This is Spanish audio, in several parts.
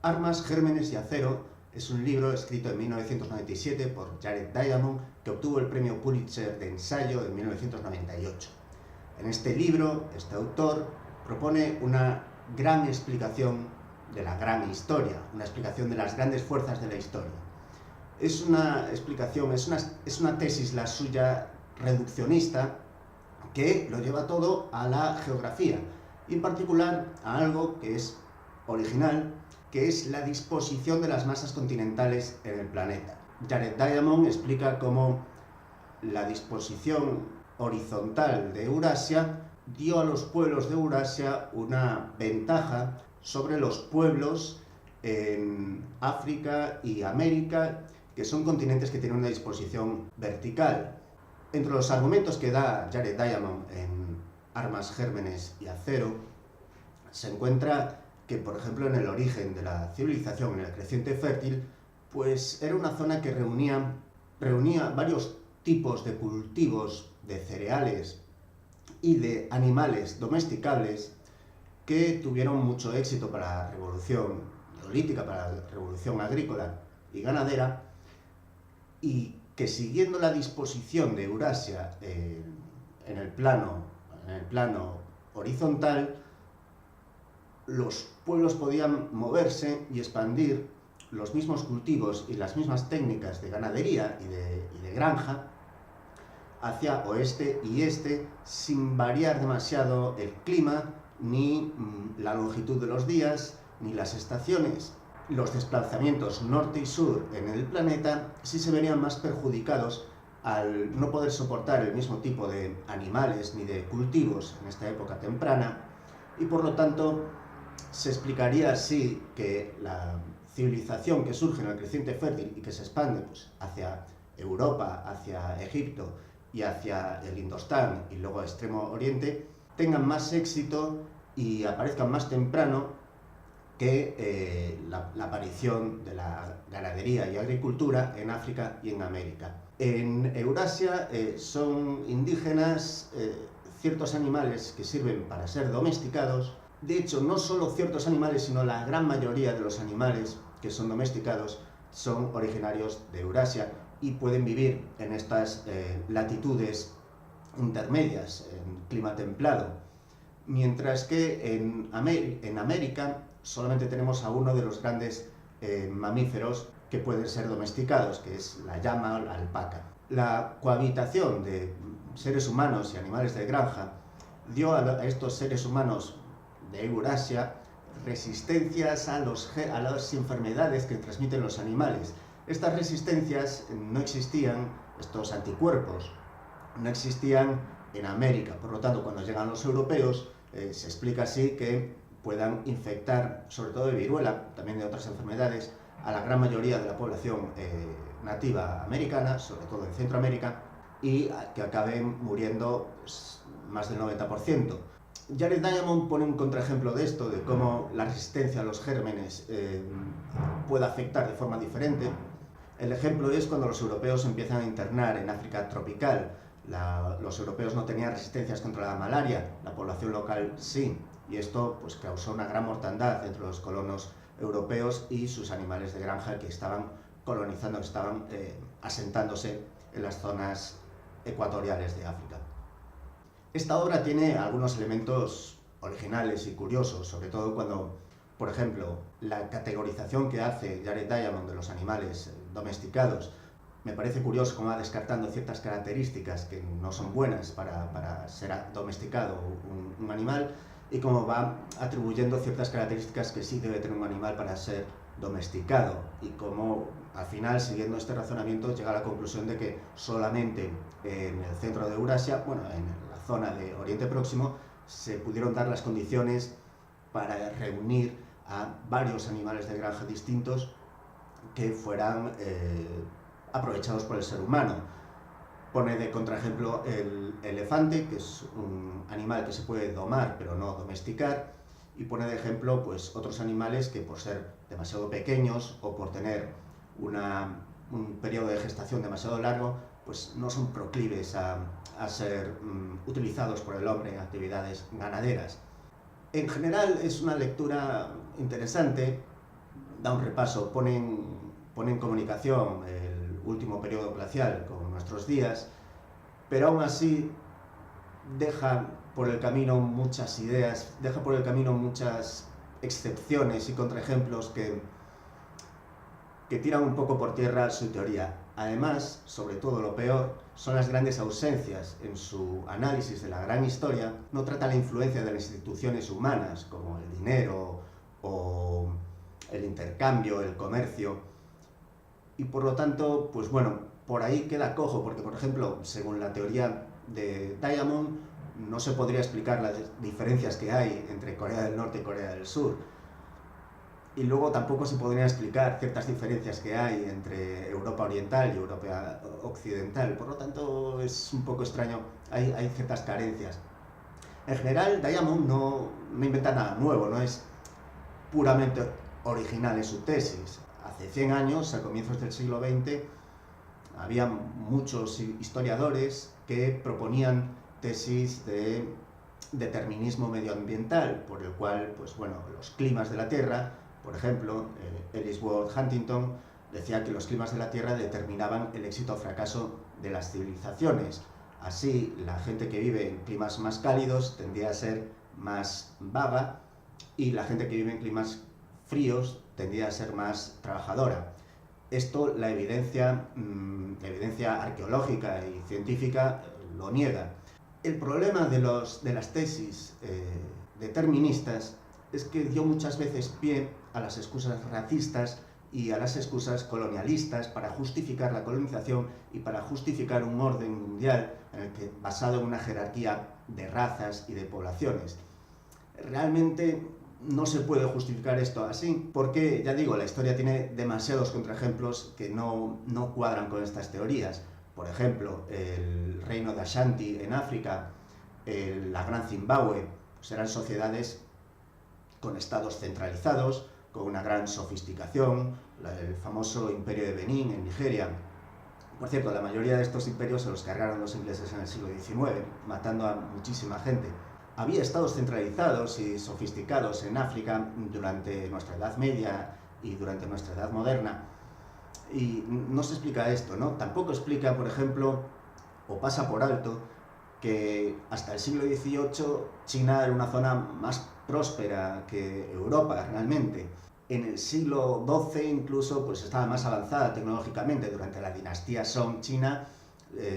Armas, Gérmenes y Acero es un libro escrito en 1997 por Jared Diamond que obtuvo el premio Pulitzer de ensayo en 1998. En este libro, este autor propone una gran explicación de la gran historia, una explicación de las grandes fuerzas de la historia. Es una explicación, es una tesis la suya reduccionista que lo lleva todo a la geografía y en particular a algo que es original, que es la disposición de las masas continentales en el planeta. Jared Diamond explica cómo la disposición horizontal de Eurasia dio a los pueblos de Eurasia una ventaja sobre los pueblos en África y América, que son continentes que tienen una disposición vertical. Entre los argumentos que da Jared Diamond en Armas, Gérmenes y Acero se encuentra que, por ejemplo, en el origen de la civilización, en el creciente fértil, pues era una zona que reunía varios tipos de cultivos, de cereales y de animales domesticables que tuvieron mucho éxito para la revolución neolítica, para la revolución agrícola y ganadera, y que siguiendo la disposición de Eurasia en el plano horizontal, los pueblos podían moverse y expandir los mismos cultivos y las mismas técnicas de ganadería y de granja hacia oeste y este sin variar demasiado el clima, ni la longitud de los días, ni las estaciones. Los desplazamientos norte y sur en el planeta sí se verían más perjudicados al no poder soportar el mismo tipo de animales ni de cultivos en esta época temprana, y por lo tanto se explicaría así que la civilización que surge en el creciente fértil y que se expande pues, hacia Europa, hacia Egipto y hacia el Indostán y luego Extremo Oriente, tengan más éxito y aparezcan más temprano que la aparición de la ganadería y agricultura en África y en América. En Eurasia son indígenas ciertos animales que sirven para ser domesticados. De hecho, no solo ciertos animales, sino la gran mayoría de los animales que son domesticados son originarios de Eurasia y pueden vivir en estas latitudes intermedias, en clima templado. Mientras que en América solamente tenemos a uno de los grandes mamíferos que pueden ser domesticados, que es la llama o la alpaca. La cohabitación de seres humanos y animales de granja dio a estos seres humanos de Eurasia resistencias a las enfermedades que transmiten los animales. Estas resistencias no existían, estos anticuerpos, no existían en América. Por lo tanto, cuando llegan los europeos, se explica así que puedan infectar, sobre todo de viruela, también de otras enfermedades, a la gran mayoría de la población nativa americana, sobre todo en Centroamérica, y que acaben muriendo pues, más del 90%. Jared Diamond pone un contraejemplo de esto, de cómo la resistencia a los gérmenes puede afectar de forma diferente. El ejemplo es cuando los europeos empiezan a internar en África tropical. Los europeos no tenían resistencias contra la malaria, la población local sí, y esto pues, causó una gran mortandad entre los colonos europeos y sus animales de granja que estaban colonizando, que estaban asentándose en las zonas ecuatoriales de África. Esta obra tiene algunos elementos originales y curiosos, sobre todo cuando, por ejemplo, la categorización que hace Jared Diamond de los animales domesticados me parece curioso cómo va descartando ciertas características que no son buenas para ser domesticado un animal y cómo va atribuyendo ciertas características que sí debe tener un animal para ser domesticado, y cómo al final, siguiendo este razonamiento, llega a la conclusión de que solamente en el centro de Eurasia, bueno, en la zona de Oriente Próximo, se pudieron dar las condiciones para reunir a varios animales de granja distintos que fueran aprovechados por el ser humano. Pone de contraejemplo el elefante, que es un animal que se puede domar pero no domesticar, y pone de ejemplo pues, otros animales que por ser demasiado pequeños o por tener un periodo de gestación demasiado largo, pues no son proclives a ser utilizados por el hombre en actividades ganaderas. En general es una lectura interesante, da un repaso, pone en comunicación el último periodo glacial con nuestros días, pero aún así deja por el camino muchas ideas, deja por el camino muchas excepciones y contraejemplos que tiran un poco por tierra su teoría. Además, sobre todo lo peor, son las grandes ausencias en su análisis de la gran historia. No trata la influencia de las instituciones humanas, como el dinero o el intercambio, el comercio, y por lo tanto, pues bueno, por ahí queda cojo, porque por ejemplo, según la teoría de Diamond, no se podría explicar las diferencias que hay entre Corea del Norte y Corea del Sur. Y luego tampoco se podrían explicar ciertas diferencias que hay entre Europa Oriental y Europa Occidental. Por lo tanto, es un poco extraño, hay ciertas carencias. En general, Diamond no inventa nada nuevo, no es puramente original en su tesis. Hace 100 años, a comienzos del siglo XX, había muchos historiadores que proponían tesis de determinismo medioambiental, por el cual, pues bueno, los climas de la Tierra, por ejemplo, Ellsworth Huntington decía que los climas de la Tierra determinaban el éxito o fracaso de las civilizaciones. Así, la gente que vive en climas más cálidos tendía a ser más vaga y la gente que vive en climas fríos tendía a ser más trabajadora. Esto la evidencia arqueológica y científica lo niega. El problema de las tesis deterministas es que dio muchas veces pie a las excusas racistas y a las excusas colonialistas para justificar la colonización y para justificar un orden mundial basado en una jerarquía de razas y de poblaciones. Realmente no se puede justificar esto así, porque, ya digo, la historia tiene demasiados contraejemplos que no cuadran con estas teorías. Por ejemplo, el reino de Ashanti en África, la Gran Zimbabue, pues eran sociedades con estados centralizados, con una gran sofisticación, el famoso imperio de Benín en Nigeria. Por cierto, la mayoría de estos imperios se los cargaron los ingleses en el siglo XIX, matando a muchísima gente. Había estados centralizados y sofisticados en África durante nuestra Edad Media y durante nuestra Edad Moderna. Y no se explica esto, ¿no? Tampoco explica, por ejemplo, o pasa por alto, que hasta el siglo XVIII China era una zona más próspera que Europa realmente. En el siglo XII incluso pues estaba más avanzada tecnológicamente. Durante la dinastía Song china,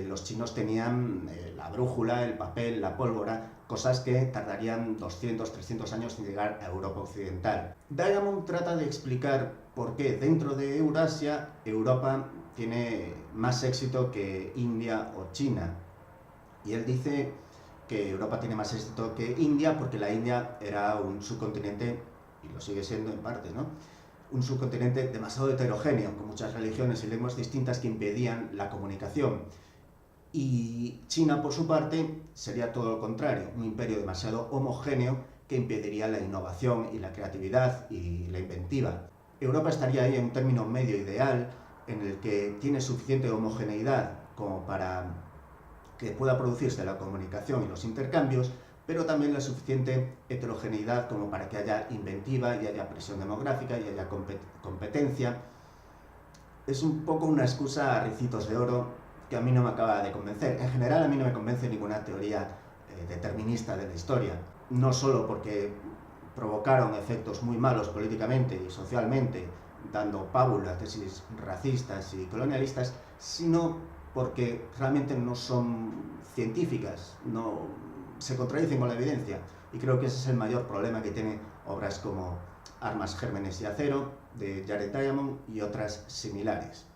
los chinos tenían la brújula, el papel, la pólvora, cosas que tardarían 200, 300 años en llegar a Europa Occidental. Diamond trata de explicar por qué dentro de Eurasia, Europa tiene más éxito que India o China. Y él dice que Europa tiene más éxito que India porque la India era un subcontinente, y lo sigue siendo en parte, ¿no? Un subcontinente demasiado heterogéneo, con muchas religiones y lenguas distintas que impedían la comunicación. Y China, por su parte, sería todo lo contrario, un imperio demasiado homogéneo que impediría la innovación y la creatividad y la inventiva. Europa estaría ahí en un término medio ideal, en el que tiene suficiente homogeneidad como para que pueda producirse la comunicación y los intercambios, pero también la suficiente heterogeneidad como para que haya inventiva y haya presión demográfica y haya competencia. Es un poco una excusa a ricitos de oro que a mí no me acaba de convencer. En general, a mí no me convence ninguna teoría determinista de la historia, no solo porque provocaron efectos muy malos políticamente y socialmente, dando pábulo a tesis racistas y colonialistas, sino porque realmente no son científicas, no se contradicen con la evidencia. Y creo que ese es el mayor problema que tienen obras como Armas, Gérmenes y Acero, de Jared Diamond, y otras similares.